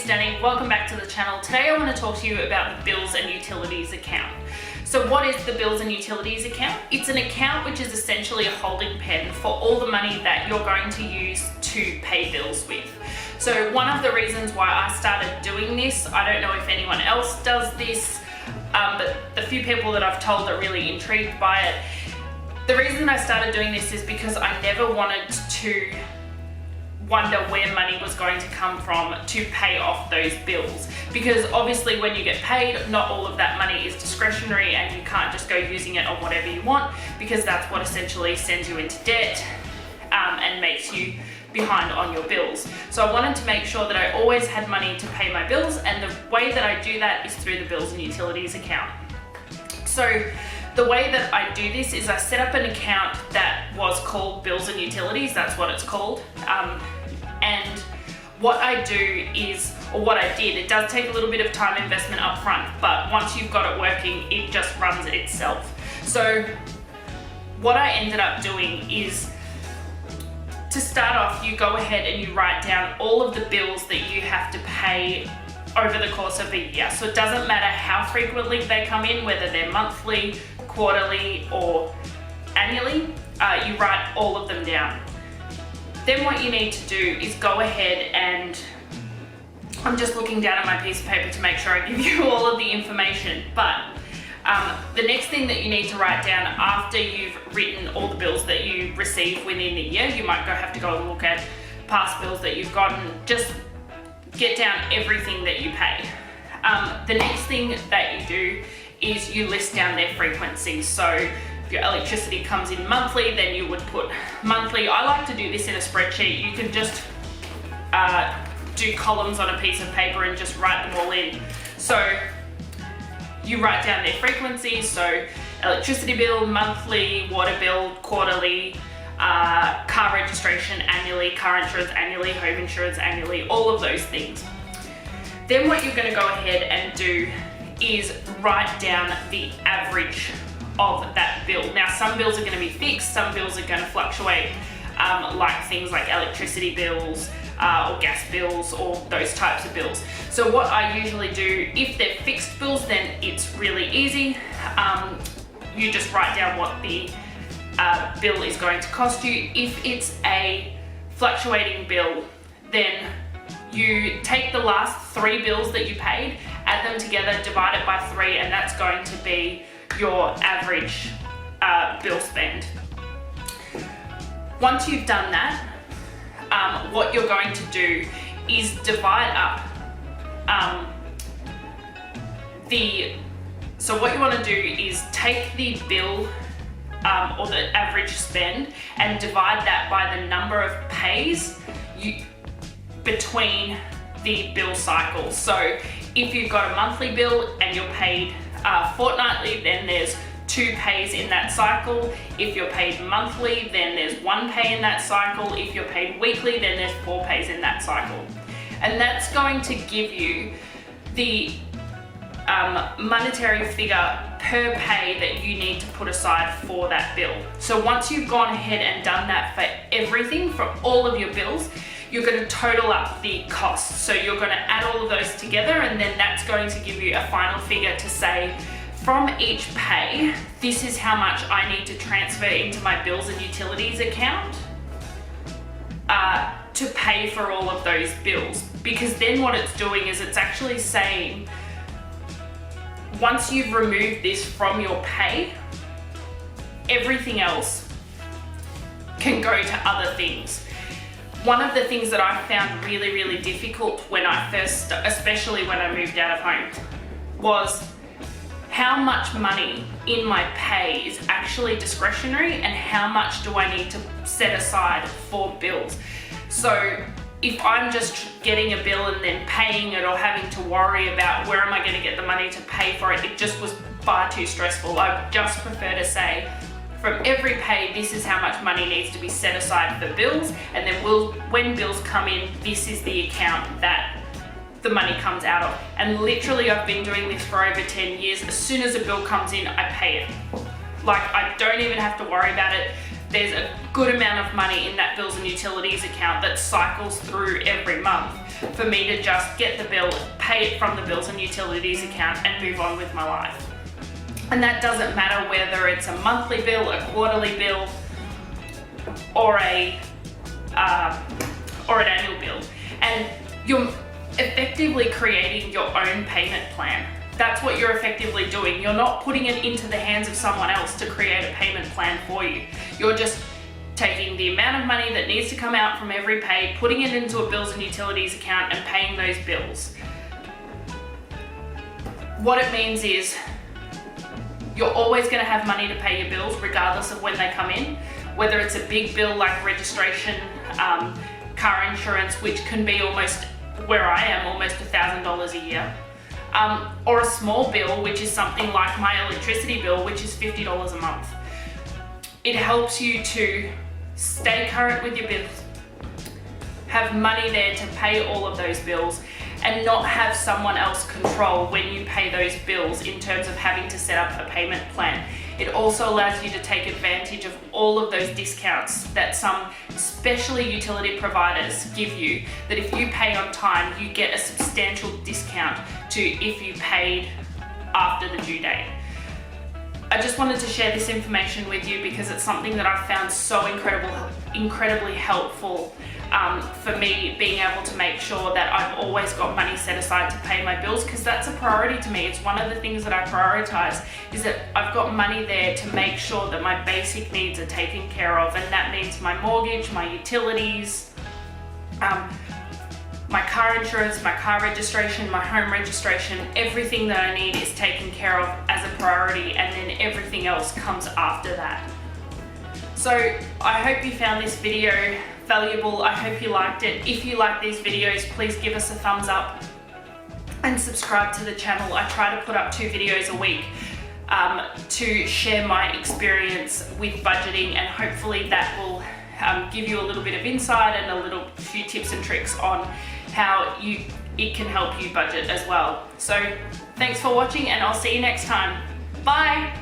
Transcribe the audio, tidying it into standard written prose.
name's Danny. Welcome back to the channel. Today I want to talk to you about the bills and utilities account. So what is the bills and utilities account? It's an account which is essentially a holding pen for all the money that you're going to use to pay bills with. So one of the reasons why I started doing this, I don't know if anyone else does this, but the few people that I've told are really intrigued by it. The reason I started doing this is because I never wanted to wonder where money was going to come from to pay off those bills, because obviously when you get paid, not all of that money is discretionary and you can't just go using it on whatever you want, because that's what essentially sends you into debt and makes you behind on your bills. So I wanted to make sure that I always had money to pay my bills, and the way that I do that is through the bills and utilities account. So the way that I do this is I set up an account that was called Bills and Utilities, that's what it's called. And what I do is, or what I did, it does take a little bit of time investment up front, but once you've got it working, it just runs itself. So what I ended up doing is, to start off, you go ahead and you write down all of the bills that you have to pay over the course of a year. So it doesn't matter how frequently they come in, whether they're monthly, quarterly, or annually, you write all of them down. Then what you need to do is go ahead and, I'm just looking down at my piece of paper to make sure I give you all of the information, but the next thing that you need to write down after you've written all the bills that you receive within the year, you might have to go and look at past bills that you've gotten, just get down everything that you pay. The next thing that you do is you list down their frequency. So if your electricity comes in monthly, then you would put monthly. I like to do this in a spreadsheet. You can just do columns on a piece of paper and just write them all in. So you write down their frequencies, so electricity bill, monthly, water bill, quarterly, car registration annually, car insurance annually, home insurance annually, all of those things. Then what you're going to go ahead and do is write down the average of that bill. Now some bills are going to be fixed, some bills are going to fluctuate, like things like electricity bills or gas bills or those types of bills. So what I usually do, if they're fixed bills, then it's really easy. You just write down what the bill is going to cost you. If it's a fluctuating bill, then you take the last 3 bills that you paid, add them together, divide it by 3, and that's going to be your average bill spend. Once you've done that, what you're going to do is divide up so what you want to do is take the bill or the average spend and divide that by the number of pays between the bill cycles. So if you've got a monthly bill and you're paid fortnightly, then there's 2 pays in that cycle. If you're paid monthly, then there's 1 pay in that cycle. If you're paid weekly, then there's 4 pays in that cycle. And that's going to give you the monetary figure per pay that you need to put aside for that bill. So once you've gone ahead and done that for everything, for all of your bills, you're going to total up the costs. So you're going to add all of those together, and then that's going to give you a final figure to say, from each pay, this is how much I need to transfer into my bills and utilities account to pay for all of those bills. Because then what it's doing is it's actually saying, once you've removed this from your pay, everything else can go to other things. One of the things that I found really, really difficult when I first, especially when I moved out of home, was how much money in my pay is actually discretionary and how much do I need to set aside for bills. So if I'm just getting a bill and then paying it, or having to worry about where am I going to get the money to pay for it, it just was far too stressful. I just prefer to say, from every pay, this is how much money needs to be set aside for bills, and then when bills come in, this is the account that the money comes out of. And literally I've been doing this for over 10 years. As soon as a bill comes in, I pay it. Like, I don't even have to worry about it. there's a good amount of money in that bills and utilities account that cycles through every month for me to just get the bill, pay it from the bills and utilities account and move on with my life. And that doesn't matter whether it's a monthly bill, a quarterly bill, or an annual bill. And you're effectively creating your own payment plan. That's what you're effectively doing. You're not putting it into the hands of someone else to create a payment plan for you. You're just taking the amount of money that needs to come out from every pay, putting it into a bills and utilities account and paying those bills. What it means is you're always going to have money to pay your bills regardless of when they come in, whether it's a big bill like registration, car insurance, which can be almost, where I am, almost $1,000 a year. Or a small bill, which is something like my electricity bill, which is $50 a month. It helps you to stay current with your bills, have money there to pay all of those bills, and not have someone else control when you pay those bills in terms of having to set up a payment plan. It also allows you to take advantage of all of those discounts that some, especially utility providers, give you, that if you pay on time, you get a substantial discount to if you paid after the due date. I just wanted to share this information with you because it's something that I've found so incredibly helpful for me, being able to make sure that I've always got money set aside to pay my bills, because that's a priority to me. It's one of the things that I prioritize, is that I've got money there to make sure that my basic needs are taken care of, and that means my mortgage, my utilities, my car insurance, my car registration, my home registration, everything that I need is taken care of as a priority, and then everything else comes after that. So I hope you found this video valuable. I hope you liked it. If you like these videos, please give us a thumbs up and subscribe to the channel. I try to put up 2 videos a week to share my experience with budgeting, and hopefully that will give you a little bit of insight and a few tips and tricks on how it can help you budget as well. So thanks for watching, and I'll see you next time. Bye.